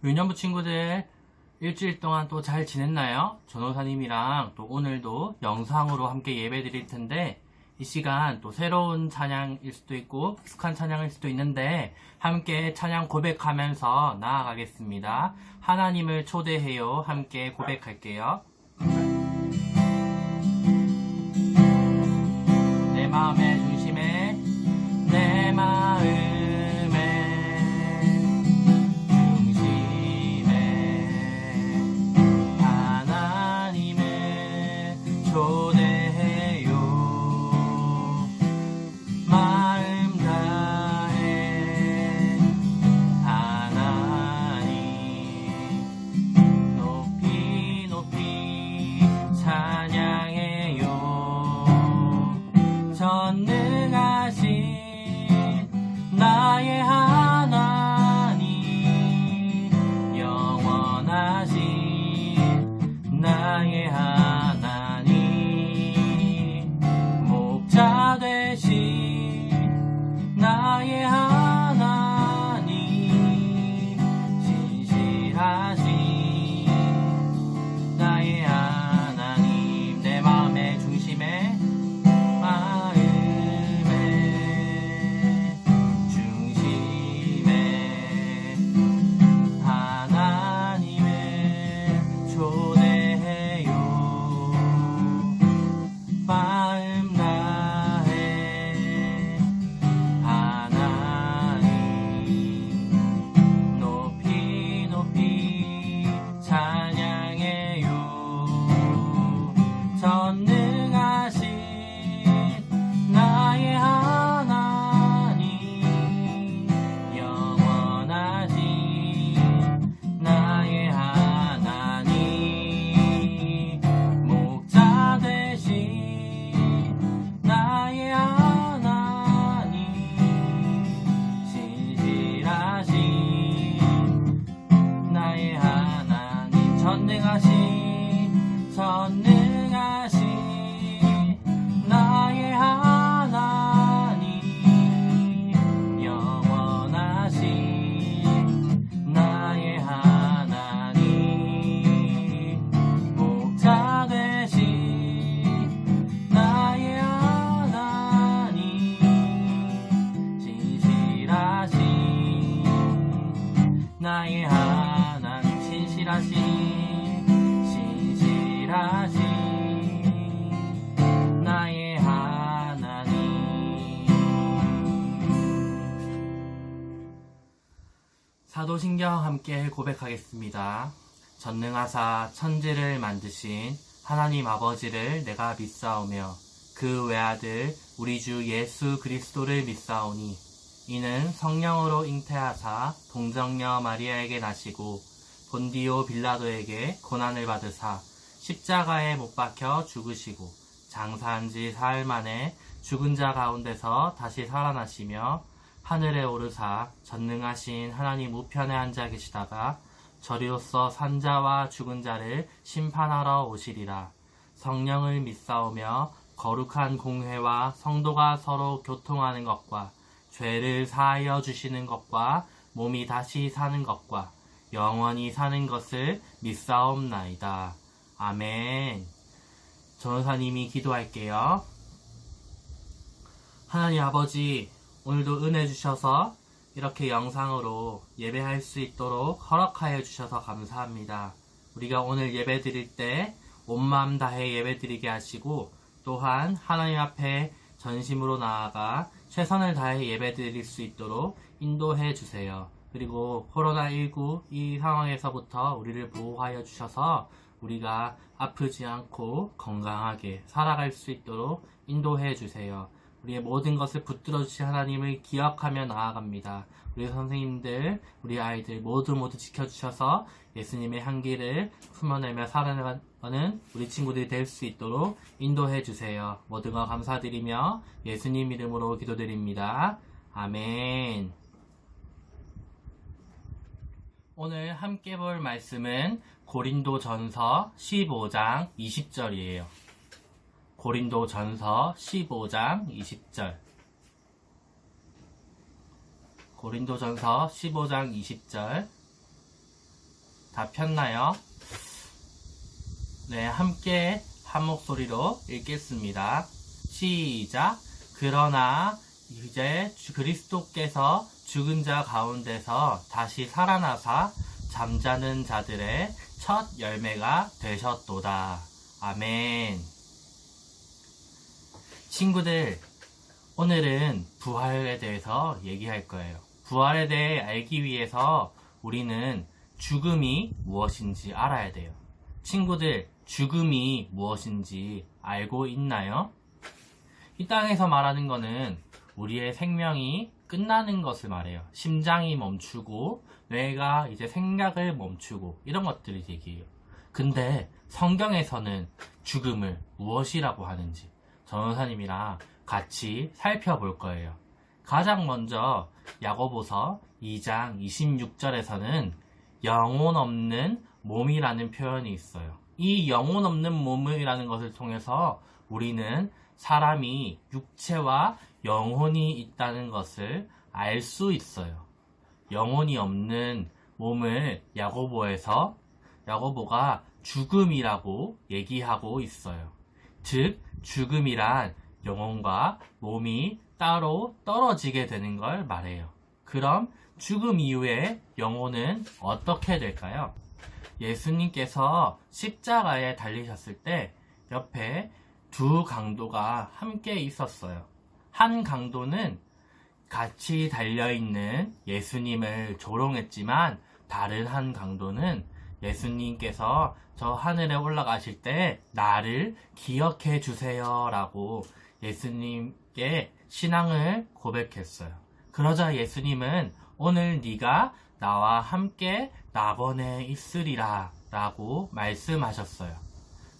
유년부 친구들 일주일 동안 또 잘 지냈나요? 전호사님이랑 또 오늘도 영상으로 함께 예배 드릴 텐데 이 시간 또 새로운 찬양일 수도 있고 익숙한 찬양일 수도 있는데 함께 찬양 고백하면서 나아가겠습니다. 하나님을 초대해요. 함께 고백할게요. 내 마음의 중심에 내 마음의 초대해요. 마음 다해 하나님 높이 높이 찬양해요. 전능하신 나의 하나님 영원하신 나의 하나님 되신 나의 하나님 신실하신 나의 하나님 내 마음의 중심에 하나님을 초대해요. 마음 전능하신 나의 하나님 영원하신 나의 하나님 목자 되신 나의 하나님 신실하신 나의 하나님 신실하신 나의 하나님. 사도신경 함께 고백하겠습니다. 전능하사 천지를 만드신 하나님 아버지를 내가 믿사오며 그 외아들 우리 주 예수 그리스도를 믿사오니 이는 성령으로 잉태하사 동정녀 마리아에게 나시고 본디오 빌라도에게 고난을 받으사 십자가에 못 박혀 죽으시고 장사한 지 사흘 만에 죽은 자 가운데서 다시 살아나시며 하늘에 오르사 전능하신 하나님 우편에 앉아 계시다가 저리로서 산 자와 죽은 자를 심판하러 오시리라. 성령을 믿사오며 거룩한 공회와 성도가 서로 교통하는 것과 죄를 사하여 주시는 것과 몸이 다시 사는 것과 영원히 사는 것을 믿사옵나이다. 아멘. 전호사님이 기도할게요. 하나님 아버지, 오늘도 은혜 주셔서 이렇게 영상으로 예배할 수 있도록 허락하여 주셔서 감사합니다. 우리가 오늘 예배 드릴 때 온 마음 다해 예배 드리게 하시고 또한 하나님 앞에 전심으로 나아가 최선을 다해 예배 드릴 수 있도록 인도해 주세요. 그리고 코로나19 이 상황에서부터 우리를 보호하여 주셔서 우리가 아프지 않고 건강하게 살아갈 수 있도록 인도해 주세요. 우리의 모든 것을 붙들어 주신 하나님을 기억하며 나아갑니다. 우리 선생님들, 우리 아이들 모두 지켜주셔서 예수님의 향기를 품어내며 살아가는 우리 친구들이 될 수 있도록 인도해 주세요. 모든 것 감사드리며 예수님 이름으로 기도드립니다. 아멘. 오늘 함께 볼 말씀은 고린도전서 15장 20절이에요. 고린도전서 15장 20절. 고린도전서 15장 20절. 다 폈나요? 네, 함께 한 목소리로 읽겠습니다. 시작. 그러나 이제 그리스도께서 죽은 자 가운데서 다시 살아나사 잠자는 자들의 첫 열매가 되셨도다. 아멘. 친구들, 오늘은 부활에 대해서 얘기할 거예요. 부활에 대해 알기 위해서 우리는 죽음이 무엇인지 알아야 돼요. 친구들, 죽음이 무엇인지 알고 있나요? 이 땅에서 말하는 거는 우리의 생명이 끝나는 것을 말해요. 심장이 멈추고 뇌가 이제 생각을 멈추고 이런 것들을 얘기해요. 근데 성경에서는 죽음을 무엇이라고 하는지 전도사님이랑 같이 살펴볼 거예요. 가장 먼저 야고보서 2장 26절에서는 영혼 없는 몸이라는 표현이 있어요. 이 영혼 없는 몸이라는 것을 통해서 우리는 사람이 육체와 영혼이 있다는 것을 알 수 있어요. 영혼이 없는 몸을 야고보가 죽음이라고 얘기하고 있어요. 즉, 죽음이란 영혼과 몸이 따로 떨어지게 되는 걸 말해요. 그럼 죽음 이후에 영혼은 어떻게 될까요? 예수님께서 십자가에 달리셨을 때 옆에 두 강도가 함께 있었어요. 한 강도는 같이 달려있는 예수님을 조롱했지만 다른 한 강도는 예수님께서 저 하늘에 올라가실 때 나를 기억해 주세요 라고 예수님께 신앙을 고백했어요. 그러자 예수님은 오늘 네가 나와 함께 낙원에 있으리라 라고 말씀하셨어요.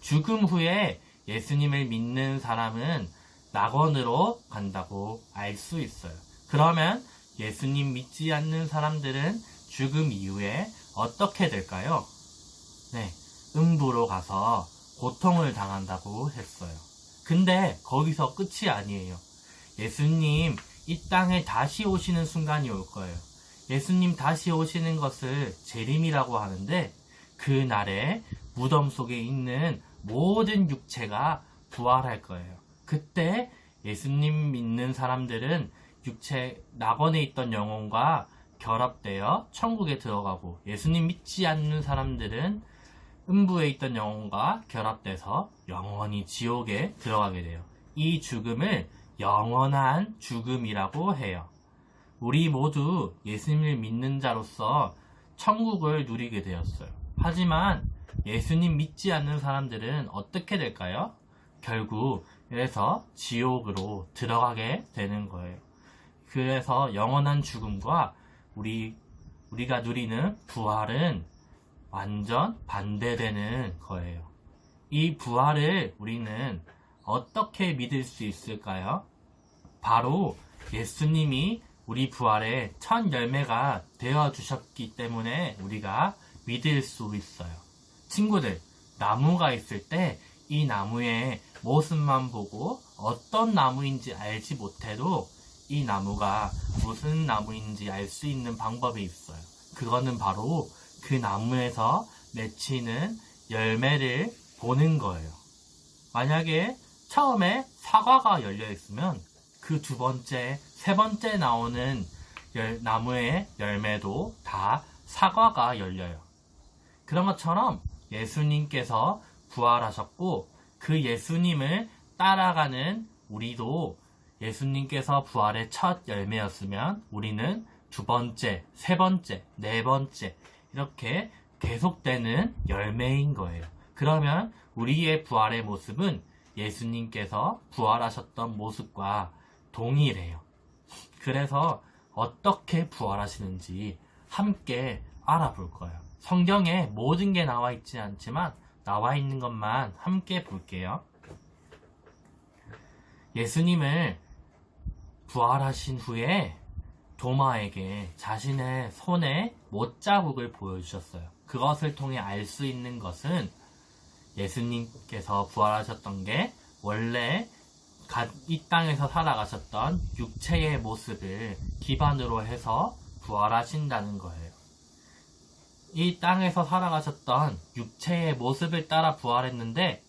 죽음 후에 예수님을 믿는 사람은 낙원으로 간다고 알 수 있어요. 그러면 예수님 믿지 않는 사람들은 죽음 이후에 어떻게 될까요? 네, 음부로 가서 고통을 당한다고 했어요. 근데 거기서 끝이 아니에요. 예수님 이 땅에 다시 오시는 순간이 올 거예요. 예수님 다시 오시는 것을 재림이라고 하는데 그날에 무덤 속에 있는 모든 육체가 부활할 거예요. 그때 예수님 믿는 사람들은 낙원에 있던 영혼과 결합되어 천국에 들어가고 예수님 믿지 않는 사람들은 음부에 있던 영혼과 결합돼서 영원히 지옥에 들어가게 돼요. 이 죽음을 영원한 죽음이라고 해요. 우리 모두 예수님을 믿는 자로서 천국을 누리게 되었어요. 하지만 예수님 믿지 않는 사람들은 어떻게 될까요? 결국 그래서 지옥으로 들어가게 되는 거예요. 그래서 영원한 죽음과 우리가 누리는 부활은 완전 반대되는 거예요. 이 부활을 우리는 어떻게 믿을 수 있을까요? 바로 예수님이 우리 부활의 첫 열매가 되어주셨기 때문에 우리가 믿을 수 있어요. 친구들, 나무가 있을 때 이 나무의 모습만 보고 어떤 나무인지 알지 못해도 이 나무가 무슨 나무인지 알 수 있는 방법이 있어요. 그거는 바로 그 나무에서 맺히는 열매를 보는 거예요. 만약에 처음에 사과가 열려 있으면 그 두 번째, 세 번째 나오는 나무의 열매도 다 사과가 열려요. 그런 것처럼 예수님께서 부활하셨고 그 예수님을 따라가는 우리도 예수님께서 부활의 첫 열매였으면 우리는 두 번째, 세 번째, 네 번째 이렇게 계속되는 열매인 거예요. 그러면 우리의 부활의 모습은 예수님께서 부활하셨던 모습과 동일해요. 그래서 어떻게 부활하시는지 함께 알아볼 거예요. 성경에 모든 게 나와 있지 않지만 나와 있는 것만 함께 볼게요. 예수님을 부활하신 후에 도마에게 자신의 손에 못자국을 보여주셨어요. 그것을 통해 알 수 있는 것은 예수님께서 부활하셨던 게 원래 이 땅에서 살아가셨던 육체의 모습을 기반으로 해서 부활하신다는 거예요. 이 땅에서 살아가셨던 육체의 모습을 따라 부활했는데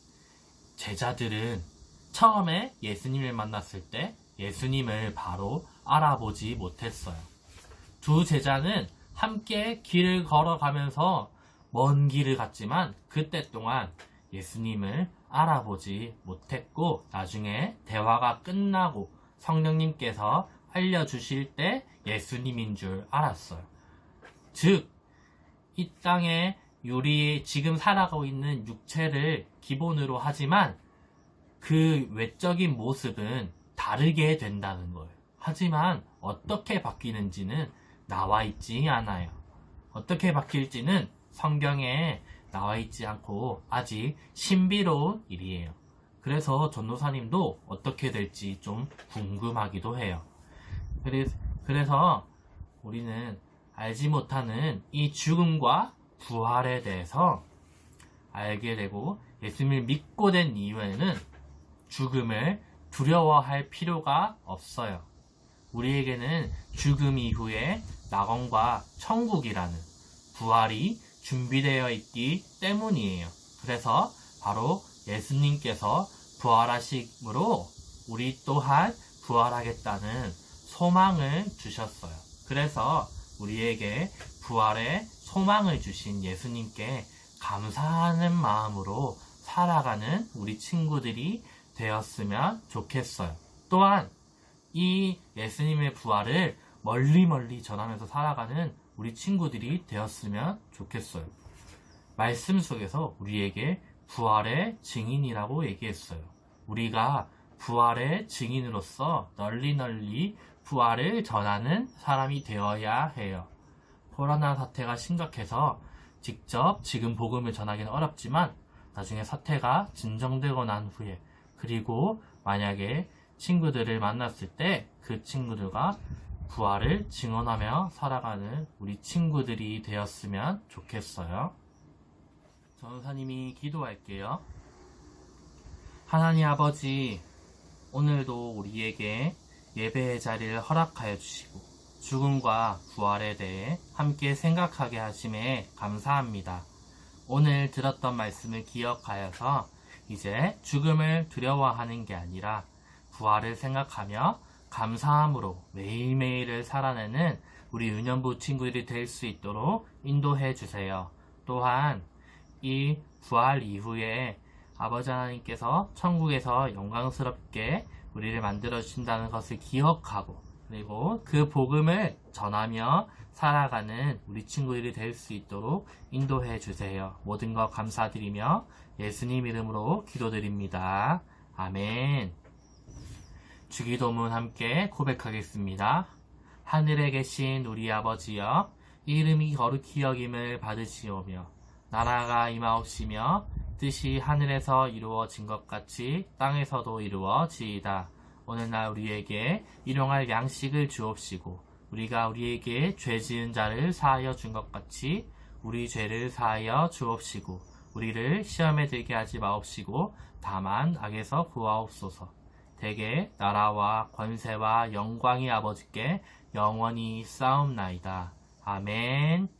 제자들은 처음에 예수님을 만났을 때 예수님을 바로 알아보지 못했어요. 두 제자는 함께 길을 걸어가면서 먼 길을 갔지만 그때 동안 예수님을 알아보지 못했고 나중에 대화가 끝나고 성령님께서 알려주실 때 예수님인 줄 알았어요. 즉, 이 땅에 우리 지금 살아가고 있는 육체를 기본으로 하지만 그 외적인 모습은 다르게 된다는 거예요. 하지만 어떻게 바뀌는지는 나와 있지 않아요. 어떻게 바뀔지는 성경에 나와 있지 않고 아직 신비로운 일이에요. 그래서 전도사님도 어떻게 될지 좀 궁금하기도 해요. 그래서 우리는 알지 못하는 이 죽음과 부활에 대해서 알게 되고 예수님을 믿고 된 이후에는 죽음을 두려워할 필요가 없어요. 우리에게는 죽음 이후에 낙원과 천국이라는 부활이 준비되어 있기 때문이에요. 그래서 바로 예수님께서 부활하심으로 우리 또한 부활하겠다는 소망을 주셨어요. 그래서 우리에게 부활의 소망을 주신 예수님께 감사하는 마음으로 살아가는 우리 친구들이 되었으면 좋겠어요. 또한 이 예수님의 부활을 멀리 전하면서 살아가는 우리 친구들이 되었으면 좋겠어요. 말씀 속에서 우리에게 부활의 증인이라고 얘기했어요. 우리가 부활의 증인으로서 널리 부활을 전하는 사람이 되어야 해요. 코로나 사태가 심각해서 직접 지금 복음을 전하기는 어렵지만 나중에 사태가 진정되고 난 후에 그리고 만약에 친구들을 만났을 때 그 친구들과 부활을 증언하며 살아가는 우리 친구들이 되었으면 좋겠어요. 전사님이 기도할게요. 하나님 아버지, 오늘도 우리에게 예배의 자리를 허락하여 주시고 죽음과 부활에 대해 함께 생각하게 하심에 감사합니다. 오늘 들었던 말씀을 기억하여서 이제 죽음을 두려워하는 게 아니라 부활을 생각하며 감사함으로 매일매일을 살아내는 우리 은연부 친구들이 될 수 있도록 인도해 주세요. 또한 이 부활 이후에 아버지 하나님께서 천국에서 영광스럽게 우리를 만들어 주신다는 것을 기억하고 그리고 그 복음을 전하며 살아가는 우리 친구들이 될 수 있도록 인도해 주세요. 모든 것 감사드리며 예수님 이름으로 기도드립니다. 아멘. 주기도문 함께 고백하겠습니다. 하늘에 계신 우리 아버지여, 이름이 거룩히 여김을 받으시오며 나라가 임하옵시며 뜻이 하늘에서 이루어진 것 같이 땅에서도 이루어지이다. 오늘날 우리에게 일용할 양식을 주옵시고 우리가 우리에게 죄 지은 자를 사하여 준 것 같이 우리 죄를 사하여 주옵시고 우리를 시험에 들게 하지 마옵시고 다만 악에서 구하옵소서. 대개 나라와 권세와 영광이 아버지께 영원히 쌓옵나이다. 아멘.